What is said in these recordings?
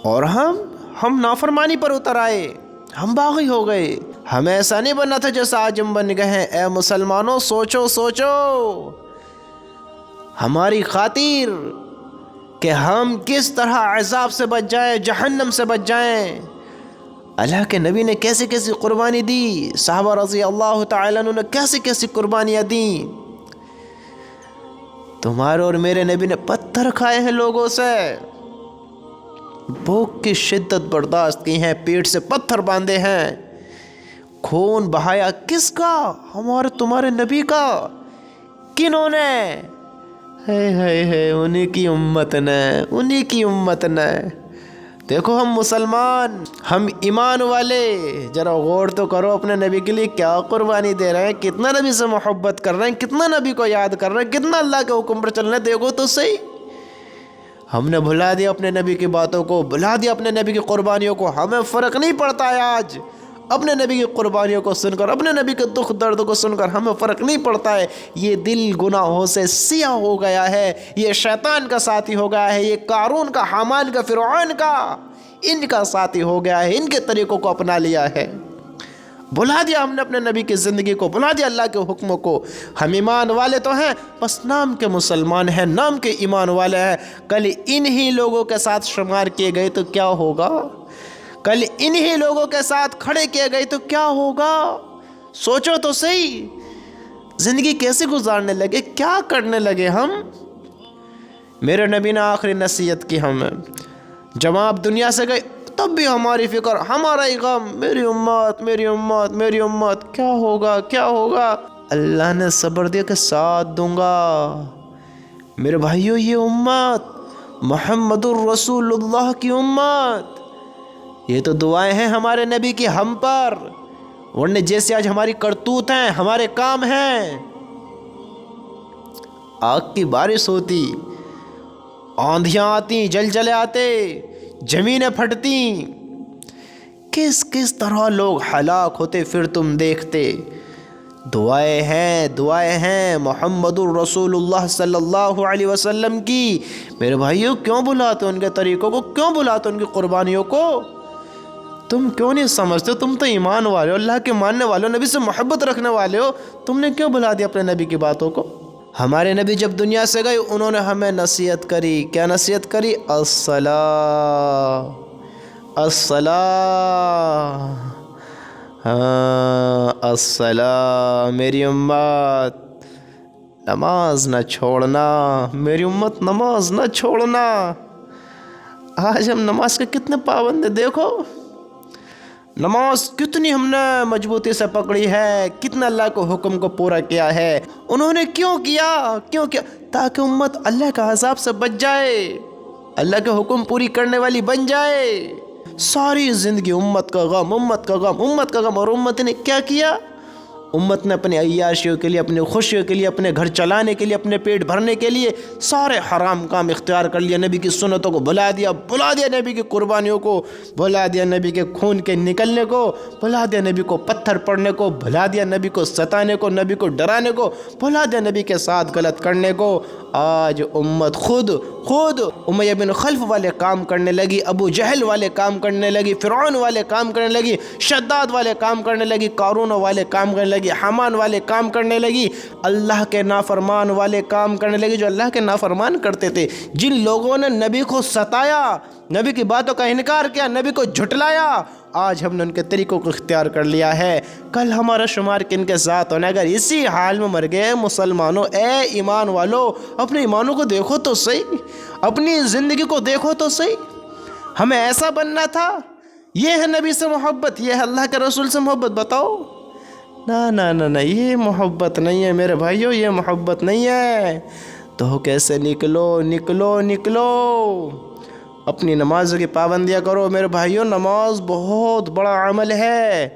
اور ہم نافرمانی پر اتر آئے، ہم باغی ہو گئے۔ ہمیں ایسا نہیں بننا تھا جیسا آج ہم بن گئے ہیں۔ اے مسلمانوں، سوچو ہماری خاطر کہ ہم کس طرح عذاب سے بچ جائیں، جہنم سے بچ جائیں۔ اللہ کے نبی نے کیسی کیسی قربانی دی، صحابہ رضی اللہ تعالیٰ عنہ نے کیسی کیسی قربانیاں دیں۔ تمہارے اور میرے نبی نے پتھر کھائے ہیں لوگوں سے، بھوک کی شدت برداشت کی ہے، پیٹ سے پتھر باندھے ہیں، خون بہایا کس کا؟ ہمارے تمہارے نبی کا۔ کنہوں نے؟ ہے انہی کی امت نے۔ دیکھو ہم مسلمان، ہم ایمان والے، ذرا غور تو کرو اپنے نبی کے لیے کیا قربانی دے رہے ہیں، کتنا نبی سے محبت کر رہے ہیں، کتنا نبی کو یاد کر رہے ہیں، کتنا اللہ کے حکم پر چل رہے ہیں۔ دیکھو تو صحیح، ہم نے بھلا دیا اپنے نبی کی باتوں کو، بھلا دیا اپنے نبی کی قربانیوں کو۔ ہمیں فرق نہیں پڑتا ہے آج اپنے نبی کی قربانیوں کو سن کر، اپنے نبی کے دکھ درد کو سن کر ہمیں فرق نہیں پڑتا ہے۔ یہ دل گناہوں سے سیاہ ہو گیا ہے، یہ شیطان کا ساتھی ہو گیا ہے، یہ قارون کا، حامان کا، فرعون کا، ان کا ساتھی ہو گیا ہے، ان کے طریقوں کو اپنا لیا ہے۔ بھلا دیا ہم نے اپنے نبی کی زندگی کو، بھلا دیا اللہ کے حکموں کو۔ ہم ایمان والے تو ہیں، بس نام کے مسلمان ہیں، نام کے ایمان والے ہیں۔ کل انہی لوگوں کے ساتھ شمار کیے گئے تو کیا ہوگا؟ کل انہی لوگوں کے ساتھ کھڑے کیے گئے تو کیا ہوگا؟ سوچو تو صحیح، زندگی کیسے گزارنے لگے، کیا کرنے لگے ہم؟ میرے نبی نے آخری نصیحت کی ہمیں، جب آپ دنیا سے گئے تب بھی ہماری فکر، ہمارا ہی غم، میری امت میری امت میری امت، کیا ہوگا کیا ہوگا؟ اللہ نے صبر دیا کہ ساتھ دوں گا۔ میرے بھائیو، یہ امت محمد الرسول اللہ کی امت، یہ تو دعائیں ہیں ہمارے نبی کی ہم پر، ورنہ جیسے آج ہماری کرتوت ہیں، ہمارے کام ہیں۔ آگ کی بارش ہوتی، آندھیاں آتی، زلزلے آتے، زمینیں پھٹتی، کس طرح لوگ ہلاک ہوتے پھر تم دیکھتے۔ دعائیں ہیں محمد الرسول اللہ صلی اللہ علیہ وسلم کی۔ میرے بھائیوں، کیوں بلاتے ان کے طریقوں کو، کیوں بلاتے ان کی قربانیوں کو؟ تم کیوں نہیں سمجھتے؟ تم تو ایمان والے ہو، اللہ کے ماننے والے ہو، نبی سے محبت رکھنے والے ہو، تم نے کیوں بلا دیا اپنے نبی کی باتوں کو؟ ہمارے نبی جب دنیا سے گئے، انہوں نے ہمیں نصیحت کری، کیا نصیحت کری؟ الصلاۃ، الصلاۃ، میری امت نماز نہ چھوڑنا، میری امت نماز نہ چھوڑنا۔ آج ہم نماز کے کتنے پابند ہیں، دیکھو نماز کتنی ہم نے مضبوطی سے پکڑی ہے، کتنا اللہ کے حکم کو پورا کیا ہے۔ انہوں نے کیوں کیا؟ تاکہ امت اللہ کا عذاب سے بچ جائے، اللہ کے حکم پوری کرنے والی بن جائے۔ ساری زندگی امت کا غم، امت کا غم، امت کا غم، اور امت نے کیا کیا؟ امت نے اپنی عیاشیوں کے لیے، اپنی خوشیوں کے لیے، اپنے گھر چلانے کے لیے، اپنے پیٹ بھرنے کے لیے سارے حرام کام اختیار کر لیا، نبی کی سنتوں کو بھلا دیا نبی کی قربانیوں کو، بھلا دیا نبی کے خون کے نکلنے کو، بھلا دیا نبی کو پتھر پڑنے کو، بھلا دیا نبی کو ستانے کو، نبی کو ڈرانے کو، بھلا دیا نبی کے ساتھ غلط کرنے کو۔ آج امت خود امیہ بن خلف والے کام کرنے لگی، ابو جہل والے کام کرنے لگی، فرعون والے کام کرنے لگی، شداد والے کام کرنے لگی، قارون والے کام کرنے لگی، حامان والے کام کرنے لگی، اللہ کے نافرمان والے کام کرنے لگی، جو اللہ کے نافرمان کرتے تھے۔ جن لوگوں نے نبی کو ستایا، نبی کی باتوں کا انکار کیا، نبی کو جھٹلایا، آج ہم نے ان کے طریقوں کو اختیار کر لیا ہے۔ کل ہمارا شمار کن کے ساتھ ہونا؟ اگر اسی حال میں مر گئے مسلمانوں، اے ایمان والو، اپنے ایمانوں کو دیکھو تو صحیح، اپنی زندگی کو دیکھو تو صحیح۔ ہمیں ایسا بننا تھا؟ یہ ہے نبی سے محبت، یہ ہے اللہ کے رسول سے محبت؟ بتاؤ، نہ، یہ محبت نہیں ہے میرے بھائیوں، یہ محبت نہیں ہے۔ تو کیسے نکلو، اپنی نماز کی پابندیاں کرو میرے بھائیوں۔ نماز بہت بڑا عمل ہے،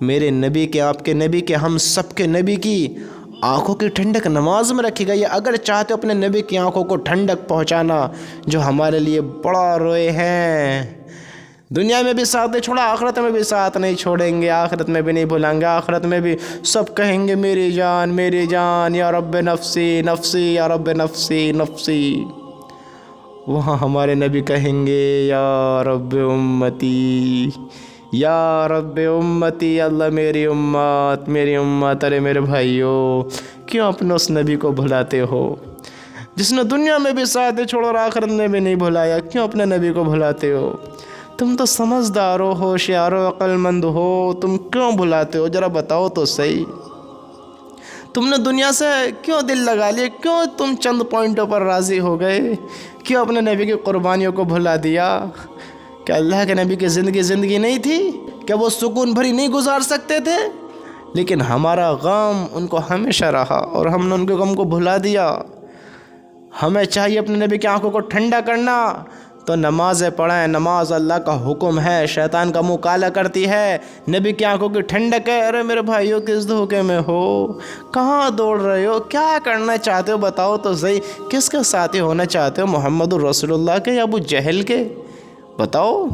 میرے نبی کے، آپ کے نبی کے، ہم سب کے نبی کی آنکھوں کی ٹھنڈک نماز میں رکھی گئی ہے۔ اگر چاہتے اپنے نبی کی آنکھوں کو ٹھنڈک پہنچانا، جو ہمارے لیے بڑا روئے ہیں، دنیا میں بھی ساتھ نہیں چھوڑا، آخرت میں بھی ساتھ نہیں چھوڑیں گے، آخرت میں بھی نہیں بھولیں گے، آخرت میں بھی سب کہیں گے میری جان یا رب نفسی نفسی، یا رب نفسی نفسی۔ وہاں ہمارے نبی کہیں گے یا رب امتی، یا رب امتی، اللہ میری امت، ارے میرے بھائیوں کیوں اپنے اس نبی کو بھلاتے ہو جس نے دنیا میں بھی ساتھ چھوڑ اور آخرت میں بھی نہیں بھلایا؟ کیوں اپنے نبی کو بھلاتے ہو؟ تم تو سمجھدار ہو، ہوشیار ہو، عقل مند ہو، تم کیوں بھلاتے ہو؟ ذرا بتاؤ تو صحیح، تم نے دنیا سے کیوں دل لگا لیا؟ کیوں تم چند پوائنٹوں پر راضی ہو گئے؟ کیوں اپنے نبی کی قربانیوں کو بھلا دیا؟ کہ اللہ کے نبی کی زندگی نہیں تھی؟ کہ وہ سکون بھری نہیں گزار سکتے تھے؟ لیکن ہمارا غم ان کو ہمیشہ رہا اور ہم نے ان کے غم کو بھلا دیا۔ ہمیں چاہیے اپنے نبی کی آنکھوں کو ٹھنڈا کرنا، تو نمازیں پڑھیں۔ نماز اللہ کا حکم ہے، شیطان کا منہ کالا کرتی ہے، نبی کی آنکھوں کی ٹھنڈک ہے۔ ارے میرے بھائیوں کس دھوکے میں ہو؟ کہاں دوڑ رہے ہو؟ کیا کرنا چاہتے ہو؟ بتاؤ تو صحیح، کس کے ساتھی ہونا چاہتے ہو؟ محمد الرسول اللہ کے یا ابو جہل کے؟ بتاؤ،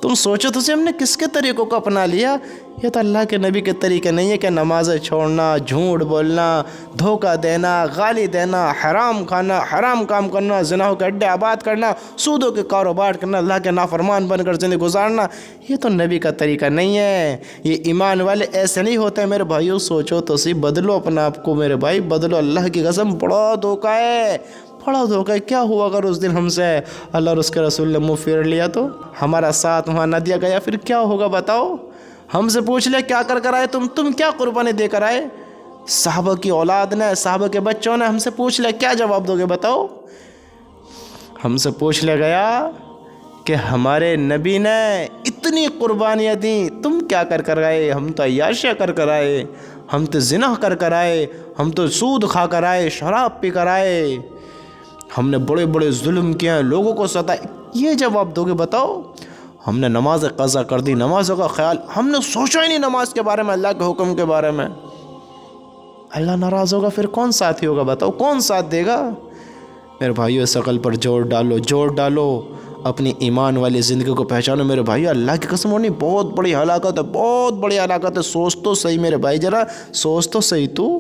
تم سوچو تو صحیح، ہم نے کس کے طریقوں کو اپنا لیا؟ یہ تو اللہ کے نبی کے طریقے نہیں ہے کہ نمازیں چھوڑنا، جھوٹ بولنا، دھوکہ دینا، گالی دینا، حرام کھانا، حرام کام کرنا، زناؤں کے اڈے آباد کرنا، سودوں کے کاروبار کرنا، اللہ کے نافرمان بن کر زندگی گزارنا، یہ تو نبی کا طریقہ نہیں ہے۔ یہ ایمان والے ایسے نہیں ہوتے میرے بھائیوں، سوچو تو صحیح، بدلو اپنا آپ کو میرے بھائی، بدلو۔ اللہ کی قسم بڑا دھوکہ ہے، بڑا دھوکہ ہے۔ کیا ہوا اگر اس دن ہم سے اللہ اور اس کے رسول نے منہ پھیر لیا تو؟ ہمارا ساتھ وہاں نہ دیا گیا، پھر کیا ہوگا بتاؤ؟ ہم سے پوچھ لے کیا کر آئے تم کیا قربانی دے کر آئے؟ صحابہ کی اولاد نے، صحابہ کے بچوں نے، ہم سے پوچھ لے کیا جواب دو گے بتاؤ؟ ہم سے پوچھ لے گیا کہ ہمارے نبی نے اتنی قربانیاں دیں، تم کیا کر آئے؟ ہم تو عیاشیاں کر آئے، ہم تو زنا کر آئے، ہم تو سود کھا کر آئے، شراب پی کر آئے، ہم نے بڑے بڑے ظلم کیے ہیں، لوگوں کو ستایا، یہ جواب دو گے بتاؤ؟ ہم نے نماز قضا کر دی، نمازوں کا خیال ہم نے سوچا ہی نہیں، نماز کے بارے میں، اللہ کے حکم کے بارے میں۔ اللہ ناراض ہوگا پھر کون ساتھی ہوگا بتاؤ؟ کون ساتھ دے گا؟ میرے بھائیو اس عقل پر زور ڈالو، اپنی ایمان والی زندگی کو پہچانو میرے بھائیو۔ اللہ کی قسم ہونے بہت بڑی ہلاکت ہے، بہت بڑی ہلاکت ہے۔ سوچ تو صحیح میرے بھائی، ذرا سوچ تو صحیح تو۔